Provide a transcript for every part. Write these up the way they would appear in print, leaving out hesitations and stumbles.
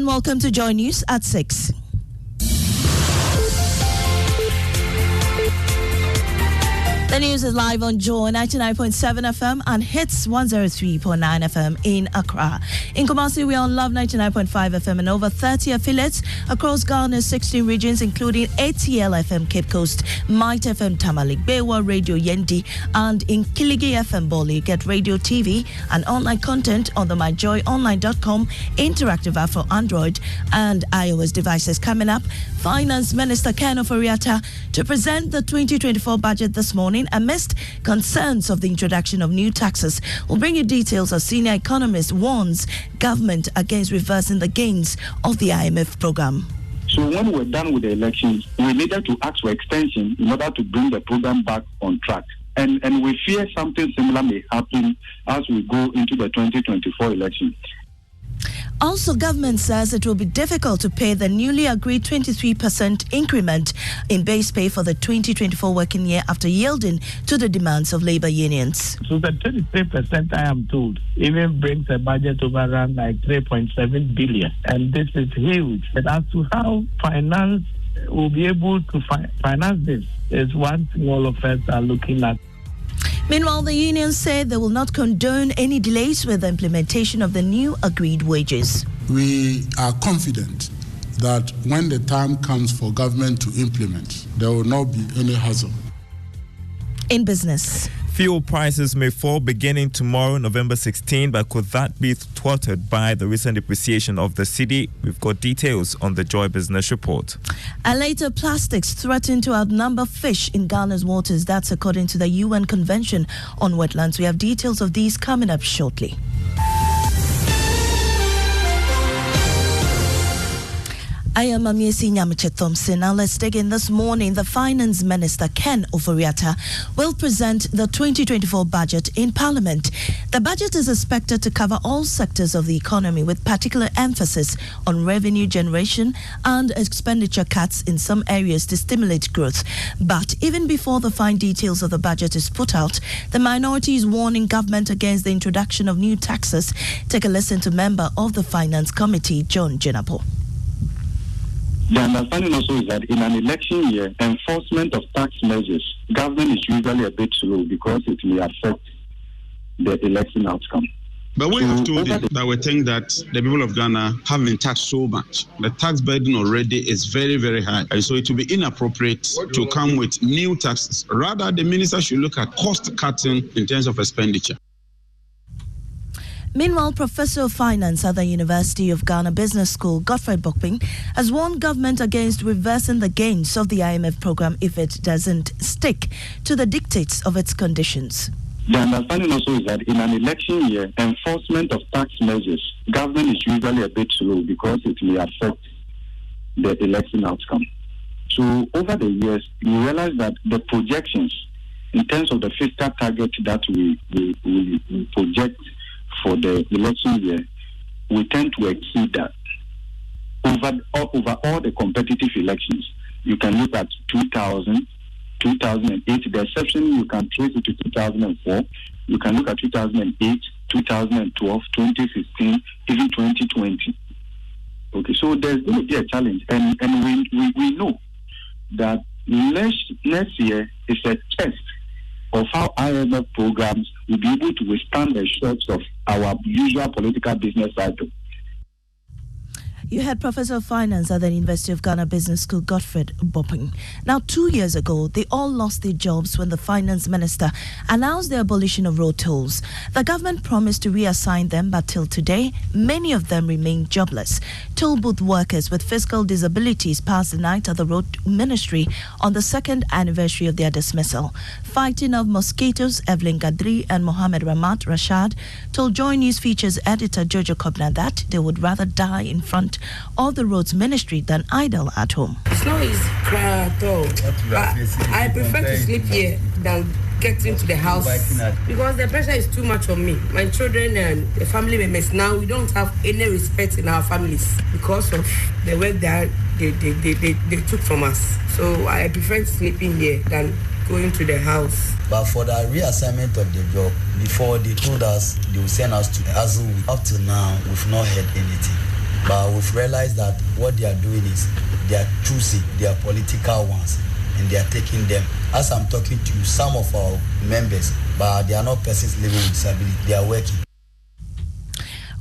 and welcome to Joy News at 6. The news is live on Joy 99.7 FM and Hits 103.9 FM in Accra. In Kumasi, we are on Love 99.5 FM and over 30 affiliates across Ghana's 16 regions, including ATL FM Cape Coast, Might FM Tamale, Bewa Radio Yendi, and in Kiligi FM Boli. Get radio, TV, and online content on the myjoyonline.com interactive app for Android and iOS devices. Coming up, Finance Minister Ken Ofori-Atta to present the 2024 budget this morning amidst concerns of the introduction of new taxes. We'll bring you details as senior economist warns government against reversing the gains of the IMF program. So when we're done with the elections, we needed to ask for extension in order to bring the program back on track. And we fear something similar may happen as we go into the 2024 election. Also, government says it will be difficult to pay the newly agreed 23% increment in base pay for the 2024 working year after yielding to the demands of labor unions. So the 23%, I am told, even brings a budget of around like 3.7 billion. And this is huge. But as to how finance will be able to finance this is one thing all of us are looking at. Meanwhile, the unions say they will not condone any delays with the implementation of the new agreed wages. We are confident that when the time comes for government to implement, there will not be any hassle. In business, fuel prices may fall beginning tomorrow, November 16, but could that be thwarted by the recent depreciation of the cedi? We've got details on the Joy Business Report. And later, plastics threaten to outnumber fish in Ghana's waters. That's according to the UN Convention on Wetlands. We have details of these coming up shortly. I am Amiesi Nyamiche Thompson. Now let's dig in this morning. The Finance Minister, Ken Ofori-Atta, will present the 2024 budget in Parliament. The budget is expected to cover all sectors of the economy with particular emphasis on revenue generation and expenditure cuts in some areas to stimulate growth. But even before the fine details of the budget is put out, the minority is warning government against the introduction of new taxes. Take a listen to member of the Finance Committee, John Jenapo. The understanding also is that in an election year, enforcement of tax measures, government is usually a bit slow because it may affect the election outcome. But we have told it that we think that the people of Ghana have been taxed so much. The tax burden already is very, very high. And so it will be inappropriate to come with new taxes. Rather, the minister should look at cost cutting in terms of expenditure. Meanwhile, Professor of Finance at the University of Ghana Business School, Godfred Bokping, has warned government against reversing the gains of the IMF program if it doesn't stick to the dictates of its conditions. The understanding also is that in an election year, enforcement of tax measures, government is usually a bit slow because it may affect the election outcome. So over the years, we realize that the projections in terms of the fiscal target that we project for the election year, we tend to exceed that. Over all the competitive elections, you can look at 2000, 2008. The exception, you can trace it to 2004. You can look at 2008, 2012, 2015, even 2020. Okay, so there's going to be a challenge. And we know that next year is a test of how IMF programs will be able to withstand the shocks of our usual political business cycle. You had Professor of Finance at the University of Ghana Business School, Godfred Bokping. Now, 2 years ago, they all lost their jobs when the Finance Minister announced the abolition of road tolls. The government promised to reassign them, but till today, many of them remain jobless. Toll booth workers with physical disabilities passed the night at the Road Ministry on the second anniversary of their dismissal. Fighting of mosquitoes, Evelyn Gadri and Mohammed Ramat Rashad told Joy News Features editor Jojo Kobna that they would rather die in front of the Roads Ministry than idle at home. It's not easy at all. I prefer to sleep here than get into the house because the pressure is too much on me. My children and the family members now, we don't have any respect in our families because of the work that they took from us. So I prefer sleeping here than going to the house. But for the reassignment of the job, before they told us they will send us to Azul. Up till now, we've not heard anything. But we've realized that what they are doing is they are choosing their political ones and they are taking them. As I'm talking to you, some of our members, but they are not persons living with disability, they are working.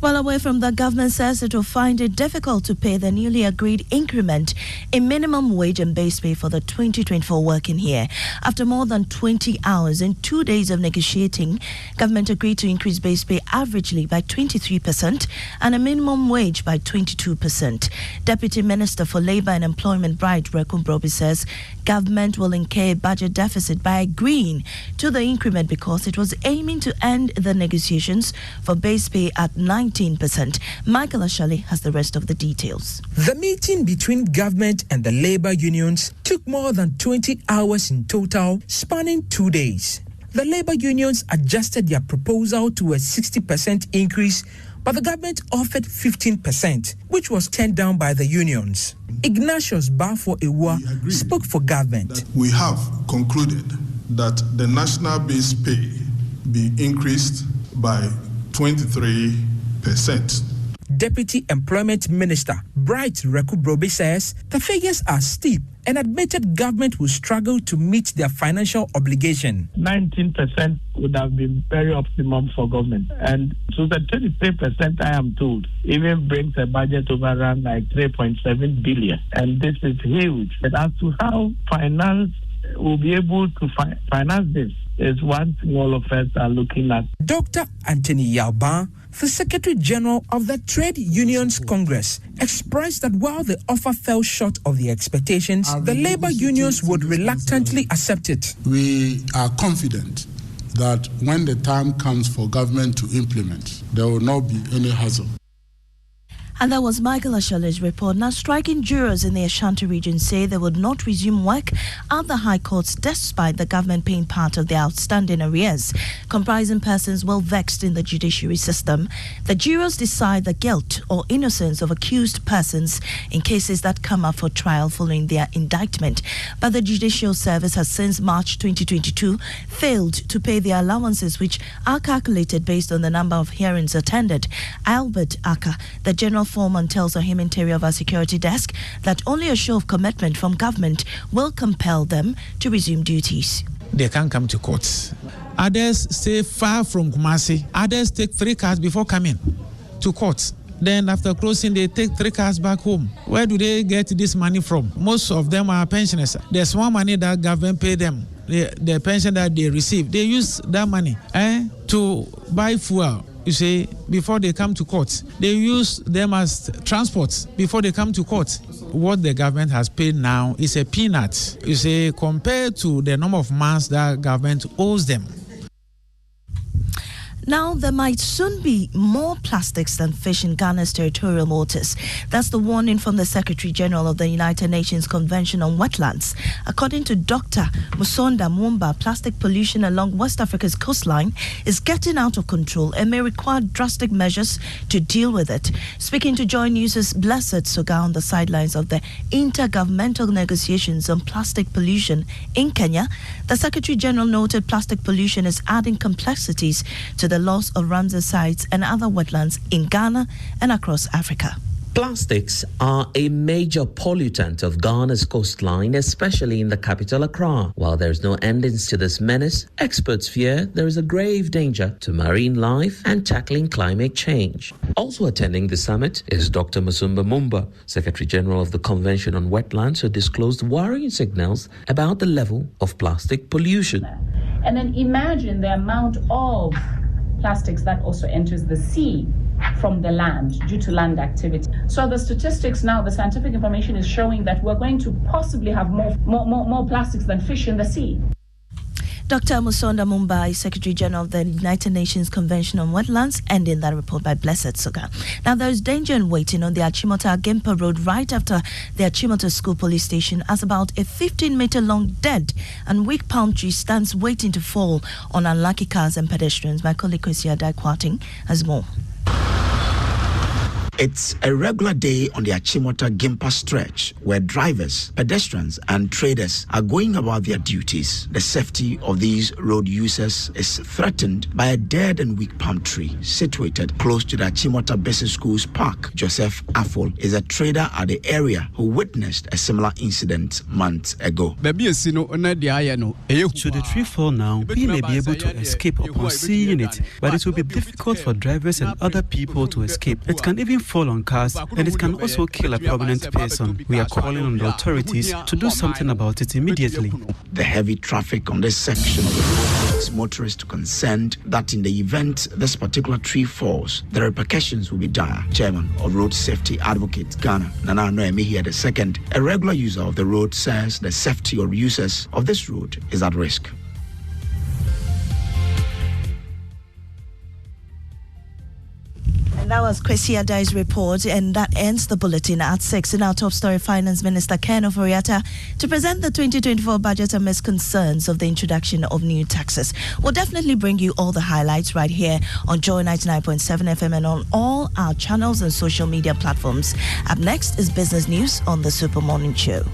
Well, away from the government says it will find it difficult to pay the newly agreed increment in minimum wage and base pay for the 2024 working year. After more than 20 hours and 2 days of negotiating, government agreed to increase base pay averagely by 23% and a minimum wage by 22%. Deputy Minister for Labour and Employment Bright Rekumbrobby says government will incur a budget deficit by agreeing to the increment because it was aiming to end the negotiations for base pay at 19%. Michael Ashali has the rest of the details. The meeting between government and the labor unions took more than 20 hours in total, spanning 2 days. The labor unions adjusted their proposal to a 60% increase, but the government offered 15%, which was turned down by the unions. Ignatius Bafo-Ewa spoke for government. We have concluded that the national base pay be increased by 23%. Deputy Employment Minister Bright Rekumbrobby says the figures are steep and admitted government will struggle to meet their financial obligation. 19% would have been very optimum for government. And so the 23%, I am told, even brings a budget overrun like 3.7 billion. And this is huge. But as to how finance will be able to finance this is one thing all of us are looking at. Dr. Anthony Yalban, the Secretary General of the Trade Unions Congress, expressed that while the offer fell short of the expectations, the labor unions would reluctantly accept it. We are confident that when the time comes for government to implement, there will not be any hassle. And that was Michael Ashale's report. Now, striking jurors in the Ashanti region say they would not resume work at the High Courts despite the government paying part of their outstanding arrears, comprising persons well vexed in the judiciary system. The jurors decide the guilt or innocence of accused persons in cases that come up for trial following their indictment. But the Judicial Service has since March 2022 failed to pay their allowances, which are calculated based on the number of hearings attended. Albert Aka, the General Foreman, tells the Interior of our security desk that only a show of commitment from government will compel them to resume duties. They can't come to court. Others stay far from Kumasi. Others take 3 cars before coming to court. Then after closing, they take 3 cars back home. Where do they get this money from? Most of them are pensioners. There's one money that government pay them. The pension that they receive, they use that money to buy fuel. You see, before they come to court, they use them as transport before they come to court. What the government has paid now is a peanut, you see, compared to the number of months that government owes them. Now, there might soon be more plastics than fish in Ghana's territorial waters. That's the warning from the Secretary General of the United Nations Convention on Wetlands. According to Dr. Musonda Mumba, plastic pollution along West Africa's coastline is getting out of control and may require drastic measures to deal with it. Speaking to Joy News' Blessed Soga on the sidelines of the intergovernmental negotiations on plastic pollution in Kenya, the Secretary General noted plastic pollution is adding complexities to the loss of Ramsar sites and other wetlands in Ghana and across Africa. Plastics are a major pollutant of Ghana's coastline, especially in the capital Accra. While there is no endings to this menace, experts fear there is a grave danger to marine life and tackling climate change. Also attending the summit is Dr. Musumba Mumba, Secretary General of the Convention on Wetlands, who disclosed worrying signals about the level of plastic pollution. And then imagine the amount of plastics that also enters the sea from the land due to land activity. So the statistics now, the scientific information is showing that we're going to possibly have more plastics than fish in the sea. Dr. Musonda Mumbai, Secretary General of the United Nations Convention on Wetlands, ending that report by Blessed Soga. Now, there is danger in waiting on the Achimota-Agimpa Road right after the Achimota School Police Station, as about a 15-meter-long dead and weak palm tree stands waiting to fall on unlucky cars and pedestrians. My colleague Kwesi Adai Kwarting has more. It's a regular day on the Achimota-Gimpa stretch where drivers, pedestrians and traders are going about their duties. The safety of these road users is threatened by a dead and weak palm tree situated close to the Achimota Business School's park. Joseph Affol is a trader at the area who witnessed a similar incident months ago. Should the tree fall now, we may be able to escape upon seeing it, but it will be difficult for drivers and other people to escape. It can even fall on cars, and it can also kill a prominent person. We are calling on the authorities to do something about it immediately. The heavy traffic on this section of the road makes motorists concerned that in the event this particular tree falls, the repercussions will be dire. Chairman of Road Safety Advocate Ghana, Nana Noemihia II, a regular user of the road, says the safety of users of this road is at risk. And that was Kwesi Adai's report, and that ends the bulletin at 6. In our top story, Finance Minister Ken Ofori-Atta to present the 2024 budget amidst concerns of the introduction of new taxes. We'll definitely bring you all the highlights right here on Joy 99.7 FM and on all our channels and social media platforms. Up next is Business News on the Super Morning Show.